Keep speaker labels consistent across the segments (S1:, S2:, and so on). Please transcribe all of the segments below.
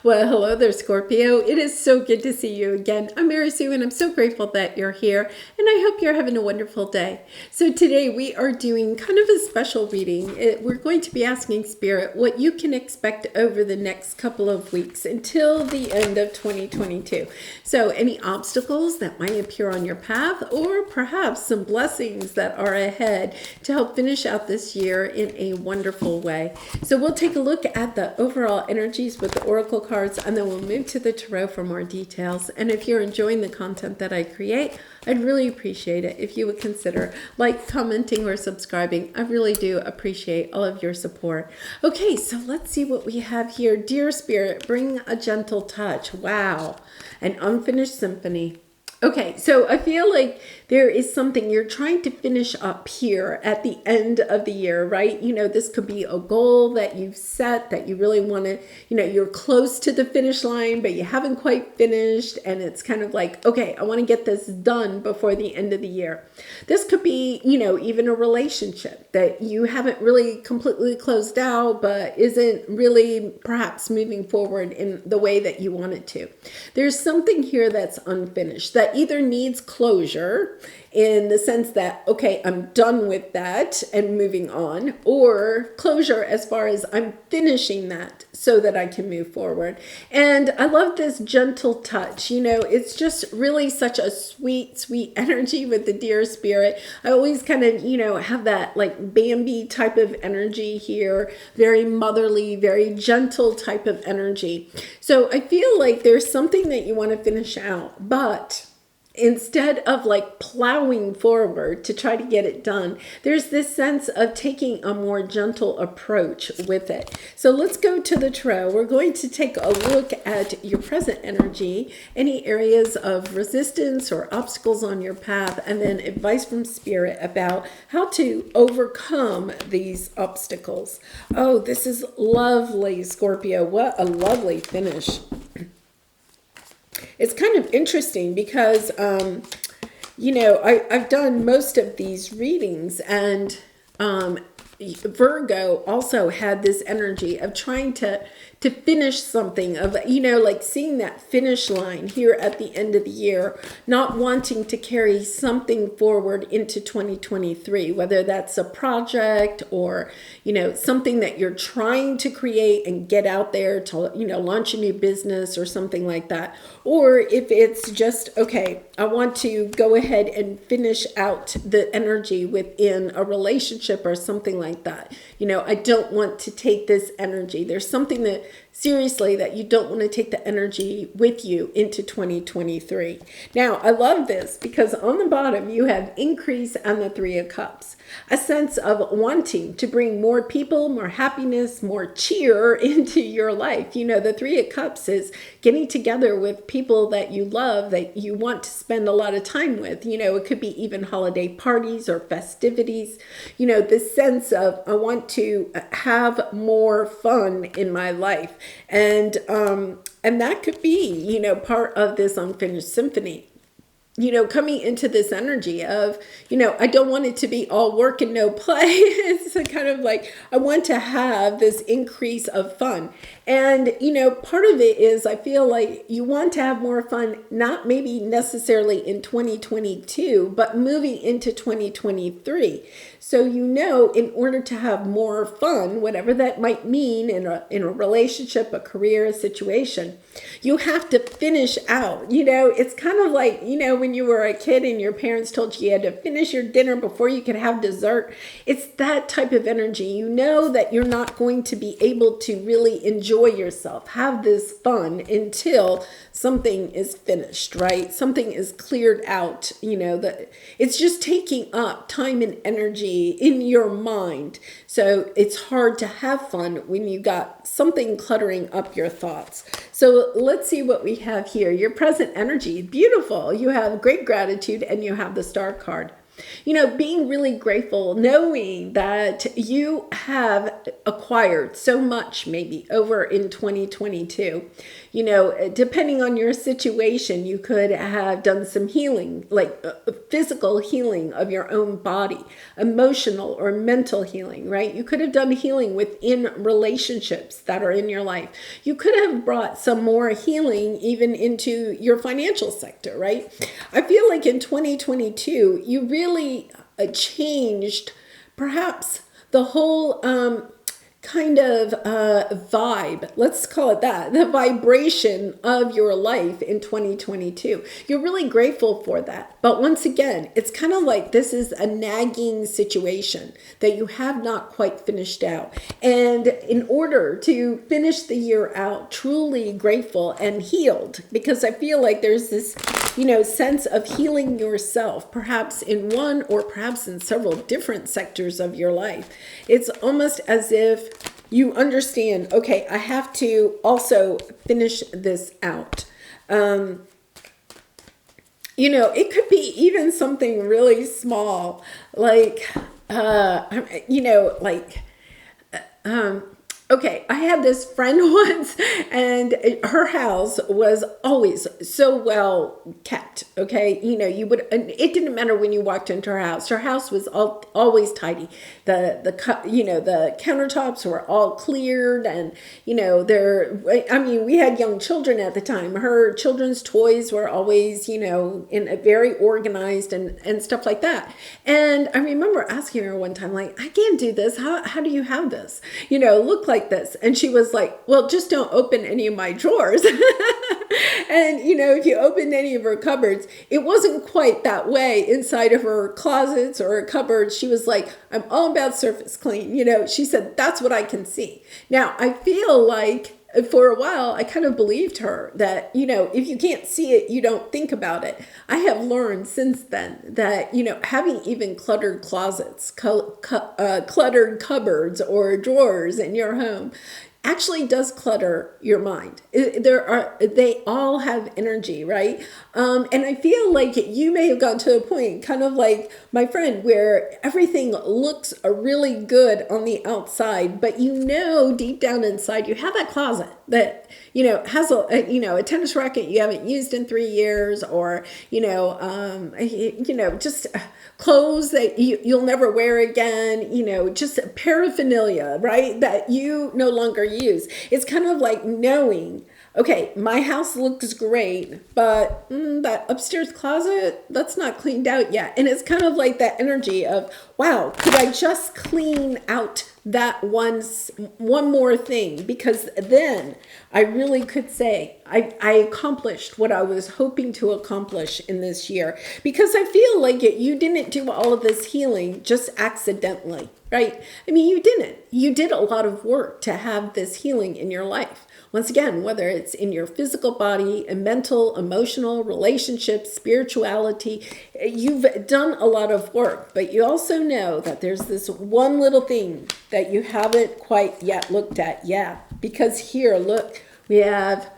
S1: Well, hello there, Scorpio. It is so good to see you again. I'm Mary Sue, and I'm so grateful that you're here, and I hope you're having a wonderful day. So today we are doing kind of a special reading. We're going to be asking Spirit what you can expect over the next couple of weeks until the end of 2022. So any obstacles that might appear on your path, or perhaps some blessings that are ahead to help finish out this year in a wonderful way. So we'll take a look at the overall energies with the oracle cards, and then we'll move to the tarot for more details. And if you're enjoying the content that I create, I'd really appreciate it if you would consider commenting, or subscribing. I really do appreciate all of your support. Okay, so let's see what we have here. Dear Spirit, bring a gentle touch. Wow, an unfinished symphony. Okay, so I feel like there is something you're trying to finish up here at the end of the year, right? You know, this could be a goal that you've set that you really want to, you're close to the finish line, but you haven't quite finished. And it's kind of like, okay, I want to get this done before the end of the year. This could be, even a relationship that you haven't really completely closed out, but isn't really perhaps moving forward in the way that you want it to. There's something here that's unfinished that either needs closure in the sense that, okay, I'm done with that and moving on, or closure as far as I'm finishing that so that I can move forward. And I love this gentle touch. It's just really such a sweet, sweet energy with the Dear Spirit. I always kind of, have that like Bambi type of energy here, very motherly, very gentle type of energy. So I feel like there's something that you want to finish out, but instead of plowing forward to try to get it done, there's this sense of taking a more gentle approach with it. So let's go to the tarot. We're going to take a look at your present energy, any areas of resistance or obstacles on your path, and then advice from Spirit about how to overcome these obstacles. Oh, this is lovely, Scorpio. What a lovely finish. It's kind of interesting because, I've done most of these readings, and Virgo also had this energy of trying to finish something, of, seeing that finish line here at the end of the year, not wanting to carry something forward into 2023, whether that's a project or, something that you're trying to create and get out there to, launch a new business or something like that. Or if it's just, okay, I want to go ahead and finish out the energy within a relationship or something like that. I don't want to take this energy. There's something that seriously that you don't want to take the energy with you into 2023. Now, I love this because on the bottom you have increase and the Three of Cups, a sense of wanting to bring more people, more happiness, more cheer into your life. The Three of Cups is getting together with people that you love, that you want to spend a lot of time with. It could be even holiday parties or festivities. This sense of, I want to have more fun in my life. And that could be, part of this unfinished symphony. Coming into this energy of, I don't want it to be all work and no play. It's kind of like, I want to have this increase of fun. And, part of it is, I feel like you want to have more fun, not maybe necessarily in 2022, but moving into 2023. So, in order to have more fun, whatever that might mean in a relationship, a career, a situation, you have to finish out. It's kind of like, when you were a kid and your parents told you had to finish your dinner before you could have dessert. It's that type of energy. That you're not going to be able to really enjoy yourself, have this fun until something is finished, right? Something is cleared out, that it's just taking up time and energy in your mind. So it's hard to have fun when you got something cluttering up your thoughts. So let's see what we have here. Your present energy, beautiful. You have great gratitude and you have the Star card. Being really grateful, knowing that you have acquired so much maybe over in 2022. Depending on your situation, you could have done some healing, like physical healing of your own body, emotional or mental healing, right? You could have done healing within relationships that are in your life. You could have brought some more healing even into your financial sector, right? I feel like in 2022, you really changed perhaps the whole kind of vibe, let's call it that, the vibration of your life in 2022. You're really grateful for that. But once again, it's kind of like this is a nagging situation that you have not quite finished out. And in order to finish the year out truly grateful and healed, because I feel like there's this sense of healing yourself, perhaps in one or perhaps in several different sectors of your life. It's almost as if you understand, okay, I have to also finish this out. It could be even something really small, like, okay, I had this friend once, and her house was always so well kept. Okay, it didn't matter when you walked into her house. Her house was always tidy. The countertops were all cleared, and we had young children at the time. Her children's toys were always in a very organized and stuff like that. And I remember asking her one time, like, I can't do this. How do you have this? Look like this. And she was like, well, just don't open any of my drawers. And if you opened any of her cupboards, it wasn't quite that way inside of her closets or her cupboards. She was like, I'm all about surface clean. She said, that's what I can see. Now, I feel like for a while, I kind of believed her that, if you can't see it, you don't think about it. I have learned since then that, having even cluttered closets, cluttered cupboards or drawers in your home actually does clutter your mind. They all have energy, right? And I feel like you may have gotten to a point, kind of like my friend, where everything looks really good on the outside, but deep down inside, you have that closet that has a tennis racket you haven't used in 3 years, or just clothes that you'll never wear again, just paraphernalia, right, that you no longer use. It's kind of like knowing, okay, my house looks great, but that upstairs closet, that's not cleaned out yet. And it's kind of like that energy of, wow, could I just clean out that one more thing? Because then I really could say I accomplished what I was hoping to accomplish in this year. Because I feel like you didn't do all of this healing just accidentally, right? You didn't. You did a lot of work to have this healing in your life. Once again, whether it's in your physical body, mental, emotional, relationships, spirituality, you've done a lot of work, but you also know that there's this one little thing that you haven't quite yet looked at. Yeah, because here, look, we have,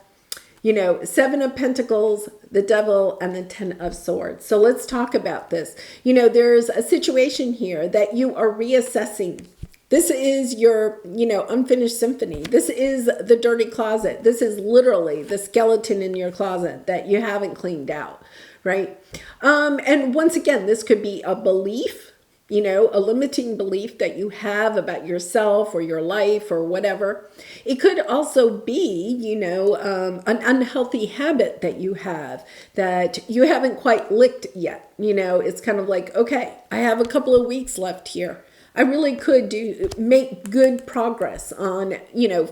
S1: 7 of Pentacles, the Devil, and the 10 of Swords. So let's talk about this. There's a situation here that you are reassessing. This is your, unfinished symphony. This is the dirty closet. This is literally the skeleton in your closet that you haven't cleaned out, right? And once again, this could be a belief, a limiting belief that you have about yourself or your life or whatever. It could also be, an unhealthy habit that you have that you haven't quite licked yet. It's kind of like, okay, I have a couple of weeks left here. I really could make good progress on,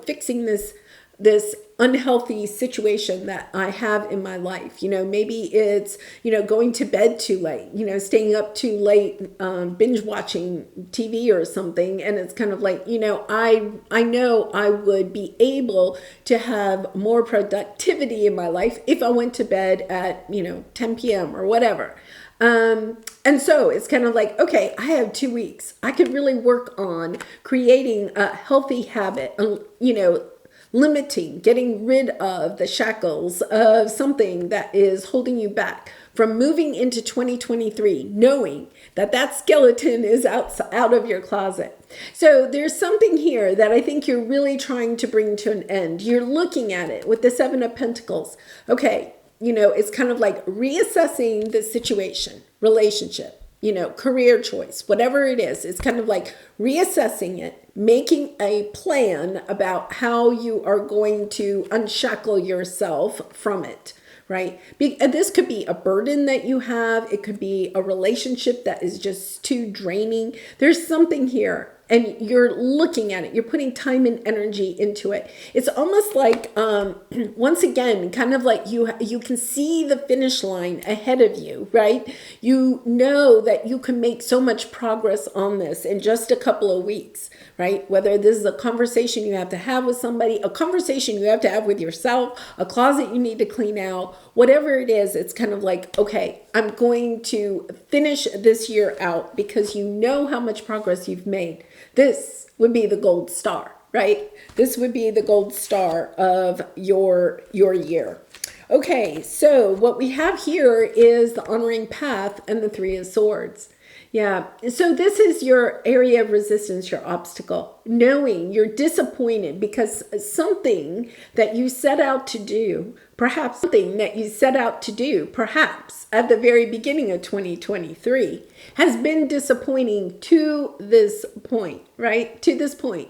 S1: fixing this unhealthy situation that I have in my life. Maybe it's, going to bed too late, staying up too late, binge watching TV or something. And it's kind of like, I know I would be able to have more productivity in my life if I went to bed at, 10 p.m. or whatever. And so it's kind of like, okay, I have 2 weeks. I could really work on creating a healthy habit, limiting, getting rid of the shackles of something that is holding you back from moving into 2023, knowing that that skeleton is out of your closet. So there's something here that I think you're really trying to bring to an end. You're looking at it with the Seven of Pentacles. Okay, it's kind of like reassessing the situation, relationship, career choice, whatever it is. It's kind of like reassessing it, making a plan about how you are going to unshackle yourself from it. Right? This could be a burden that you have. It could be a relationship that is just too draining. There's something here and you're looking at it. You're putting time and energy into it. It's almost like, once again, kind of like you can see the finish line ahead of you, right? You know that you can make so much progress on this in just a couple of weeks, right? Whether this is a conversation you have to have with somebody, a conversation you have to have with yourself, a closet you need to clean out, whatever it is, it's kind of like, okay, I'm going to finish this year out because you know how much progress you've made. This would be the gold star, right? This would be the gold star of your year. Okay, so what we have here is the honoring path and the Three of Swords. Yeah, so this is your area of resistance, your obstacle, knowing you're disappointed because something that you set out to do, perhaps at the very beginning of 2023 has been disappointing to this point, right? To this point.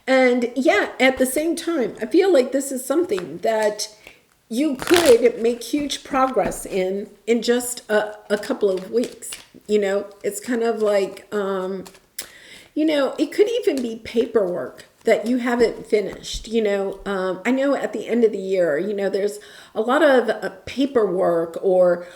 S1: And yeah, at the same time, I feel like this is something that you could make huge progress in just a couple of weeks. It's kind of like, it could even be paperwork that you haven't finished. I know at the end of the year, there's a lot of paperwork or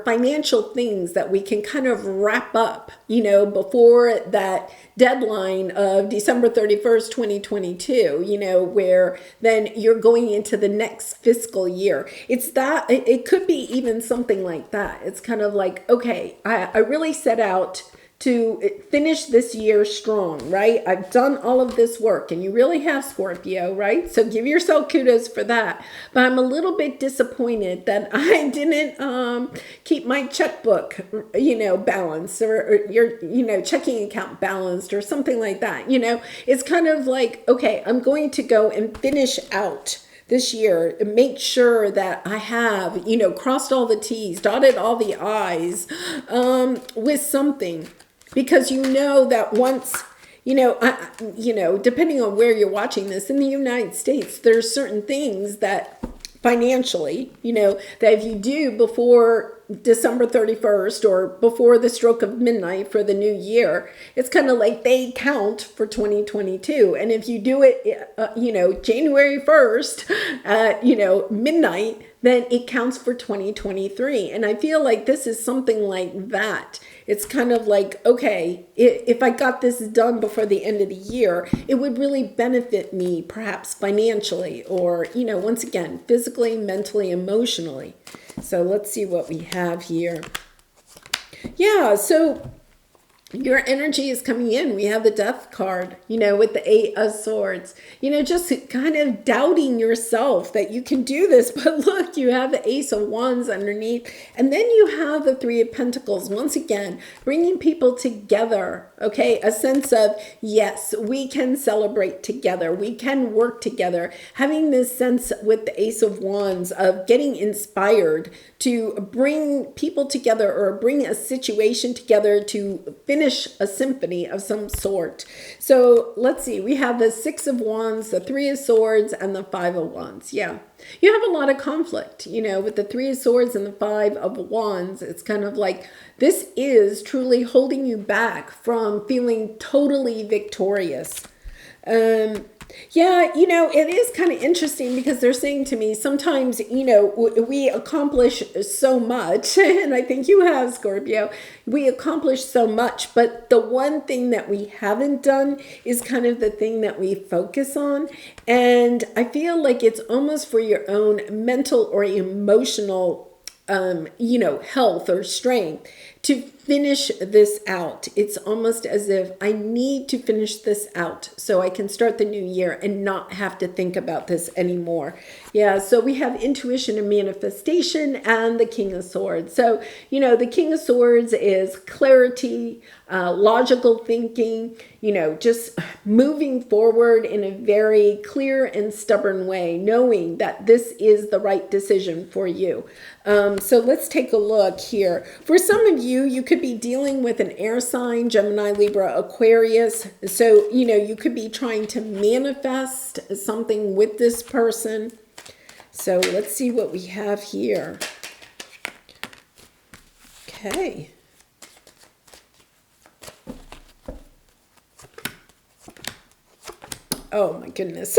S1: financial things that we can kind of wrap up, before that deadline of December 31st, 2022, where then you're going into the next fiscal year. It could be even something like that. It's kind of like, okay, I really set out to finish this year strong, right? I've done all of this work, and you really have, Scorpio, right? So give yourself kudos for that. But I'm a little bit disappointed that I didn't keep my checkbook, balanced, or your, checking account balanced, or something like that. It's kind of like, okay, I'm going to go and finish out this year and make sure that I have, crossed all the T's, dotted all the I's, with something. Because that once, depending on where you're watching this, in the United States, there's certain things that financially, that if you do before December 31st or before the stroke of midnight for the new year, it's kind of like they count for 2022. And if you do it, January 1st at, midnight, then it counts for 2023. And I feel like this is something like that. It's kind of like, okay, if I got this done before the end of the year, it would really benefit me perhaps financially or, once again, physically, mentally, emotionally. So let's see what we have here. Yeah, so your energy is coming in. We have the Death card, with the Eight of Swords, just kind of doubting yourself that you can do this. But look, you have the Ace of Wands underneath. And then you have the Three of Pentacles, once again, bringing people together. Okay, a sense of, yes, we can celebrate together. We can work together. Having this sense with the Ace of Wands of getting inspired to bring people together or bring a situation together to finish a symphony of some sort. So let's see, we have the Six of Wands, the Three of Swords, and the Five of Wands. Yeah, you have a lot of conflict, with the Three of Swords and the Five of Wands. It's kind of like, this is truly holding you back from feeling totally victorious. Yeah, it is kind of interesting because they're saying to me, sometimes, we accomplish so much, and I think you have, Scorpio, we accomplish so much, but the one thing that we haven't done is kind of the thing that we focus on. And I feel like it's almost for your own mental or emotional health or strength to finish this out. It's almost as if I need to finish this out so I can start the new year and not have to think about this anymore. Yeah, so we have intuition and manifestation and the King of Swords. So, the King of Swords is clarity, logical thinking, just moving forward in a very clear and stubborn way, knowing that this is the right decision for you. So let's take a look here. For some of you, you could be dealing with an air sign, Gemini, Libra, Aquarius. So, you could be trying to manifest something with this person. So let's see what we have here. Okay. Oh my goodness.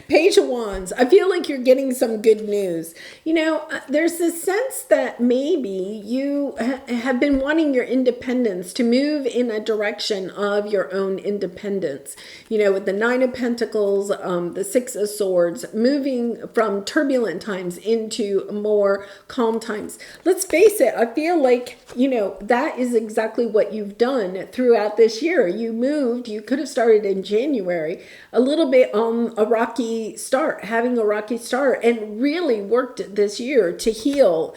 S1: Page of Wands. I feel like you're getting some good news. There's this sense that maybe you have been wanting your independence to move in a direction of your own independence. With the Nine of Pentacles, the Six of Swords, moving from turbulent times into more calm times. Let's face it, I feel like, that is exactly what you've done throughout this year. You moved, you could have started in January, a little bit on a rocky start, having a rocky start, and really worked this year to heal,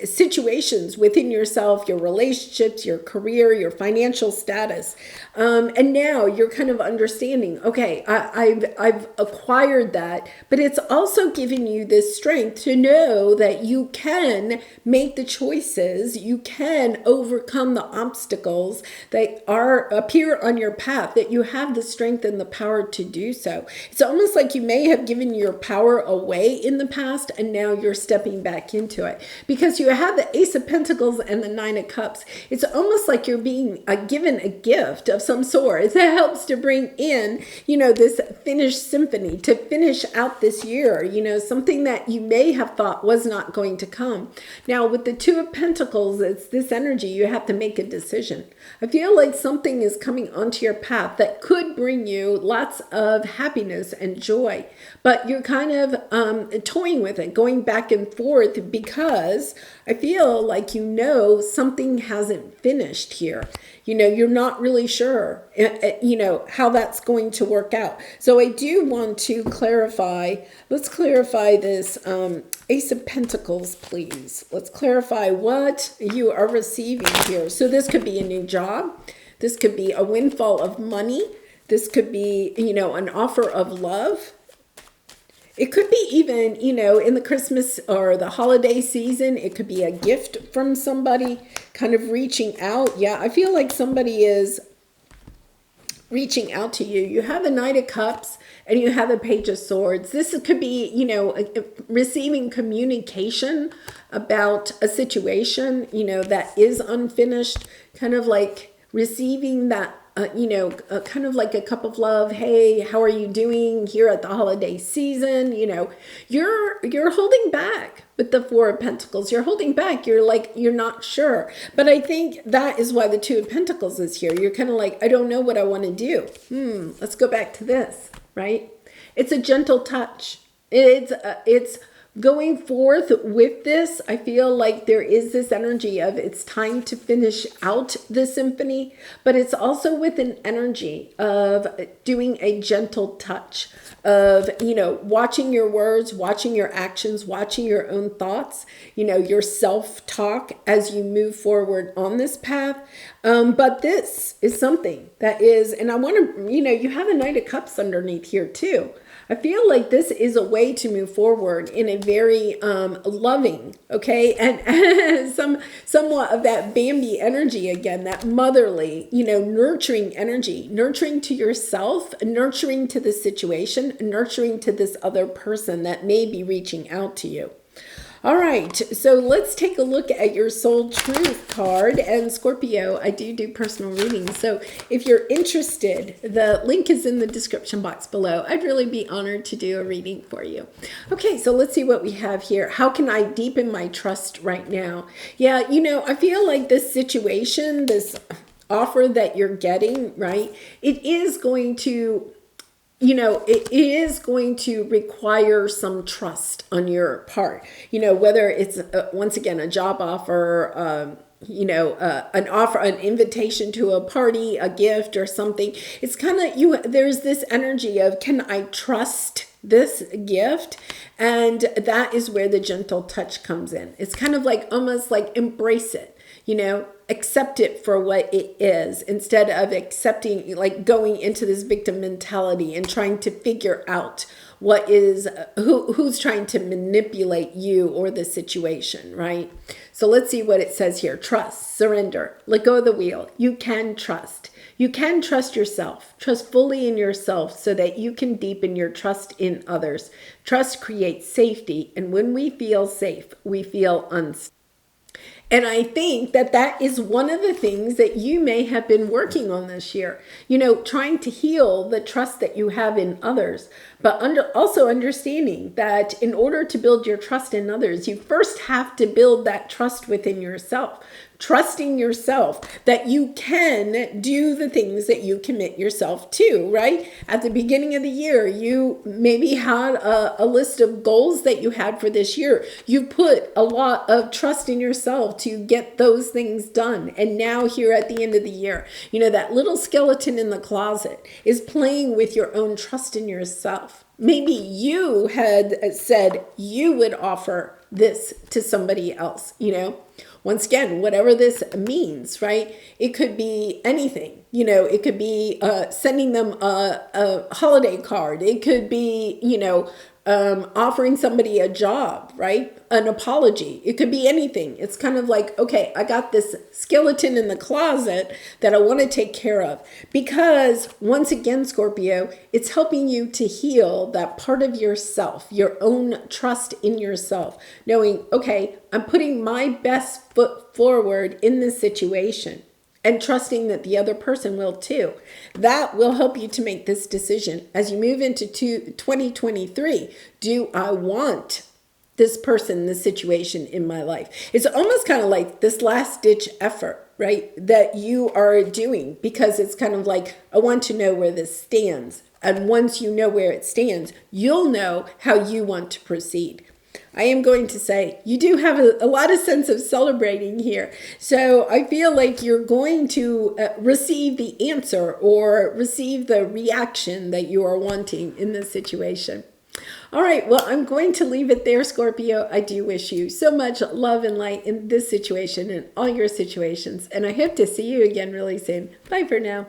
S1: situations within yourself, your relationships, your career, your financial status. And now you're kind of understanding, okay, I've acquired that, but it's also giving you this strength to know that you can make the choices, you can overcome the obstacles that appear on your path, that you have the strength and the power to do so. It's almost like you may have given your power away in the past, and now you're stepping back into it. Because you have the Ace of Pentacles and the Nine of Cups. It's almost like you're being given a gift of some sort that helps to bring in, this finished symphony, to finish out this year, something that you may have thought was not going to come. Now, with the Two of Pentacles, it's this energy, you have to make a decision. I feel like something is coming onto your path that could bring you lots of happiness and joy, but you're kind of toying with it, going back and forth, because I feel like something hasn't finished here. You're not really sure, how that's going to work out. So I do want to clarify. Let's clarify this Ace of Pentacles, please. Let's clarify what you are receiving here. So this could be a new job. This could be a windfall of money. This could be, an offer of love. It could be even, in the Christmas or the holiday season, it could be a gift from somebody kind of reaching out. Yeah, I feel like somebody is reaching out to you. You have the Knight of Cups and you have the Page of Swords. This could be, receiving communication about a situation, that is unfinished, kind of like receiving that, kind of like a cup of love. Hey, how are you doing here at the holiday season? You're holding back with the Four of Pentacles. You're holding back. You're not sure. But I think that is why the Two of Pentacles is here. You're kind of like, I don't know what I want to do. Let's go back to this, right? It's a gentle touch. It's going forth with this. I feel like there is this energy of it's time to finish out the symphony, but it's also with an energy of doing a gentle touch of, watching your words, watching your actions, watching your own thoughts, your self-talk as you move forward on this path. But this is something that is, and I want to, you have a Knight of Cups underneath here too. I feel like this is a way to move forward in a very loving, okay, and somewhat of that Bambi energy again, that motherly, nurturing energy, nurturing to yourself, nurturing to the situation, nurturing to this other person that may be reaching out to you. All right, so let's take a look at your Soul Truth card. And Scorpio, I do personal readings. So if you're interested, the link is in the description box below. I'd really be honored to do a reading for you. Okay, so let's see what we have here. How can I deepen my trust right now? Yeah, I feel like this situation, this offer that you're getting, right, it is going to it is going to require some trust on your part, whether it's once again a job offer, an offer, an invitation to a party, a gift or something. It's kind of there's this energy of, can I trust this gift? And that is where the gentle touch comes in. It's kind of like almost like embrace it, accept it for what it is, instead of accepting, like going into this victim mentality and trying to figure out what is, who's trying to manipulate you or the situation, right? So let's see what it says here. Trust, surrender, let go of the wheel. You can trust. You can trust yourself. Trust fully in yourself so that you can deepen your trust in others. Trust creates safety, and when we feel safe, we feel unsafe. And I think that that is one of the things that you may have been working on this year, trying to heal the trust that you have in others, but also understanding that in order to build your trust in others, you first have to build that trust within yourself. Trusting yourself that you can do the things that you commit yourself to, right? At the beginning of the year, you maybe had a list of goals that you had for this year. You put a lot of trust in yourself to get those things done. And now here at the end of the year, that little skeleton in the closet is playing with your own trust in yourself. Maybe you had said you would offer this to somebody else, Once again, whatever this means, right? It could be anything. It could be sending them a holiday card. It could be, offering somebody a job, right? An apology. It could be anything. It's kind of like, okay, I got this skeleton in the closet that I want to take care of. Because once again, Scorpio, it's helping you to heal that part of yourself, your own trust in yourself, knowing, okay, I'm putting my best foot forward in this situation, and trusting that the other person will too. That will help you to make this decision as you move into 2023. Do I want this person, this situation in my life? It's almost kind of like this last ditch effort, right? That you are doing, because it's kind of like, I want to know where this stands. And once you know where it stands, you'll know how you want to proceed. I am going to say you do have a lot of sense of celebrating here. So I feel like you're going to receive the answer or receive the reaction that you are wanting in this situation. All right, well, I'm going to leave it there, Scorpio. I do wish you so much love and light in this situation and all your situations. And I hope to see you again really soon. Bye for now.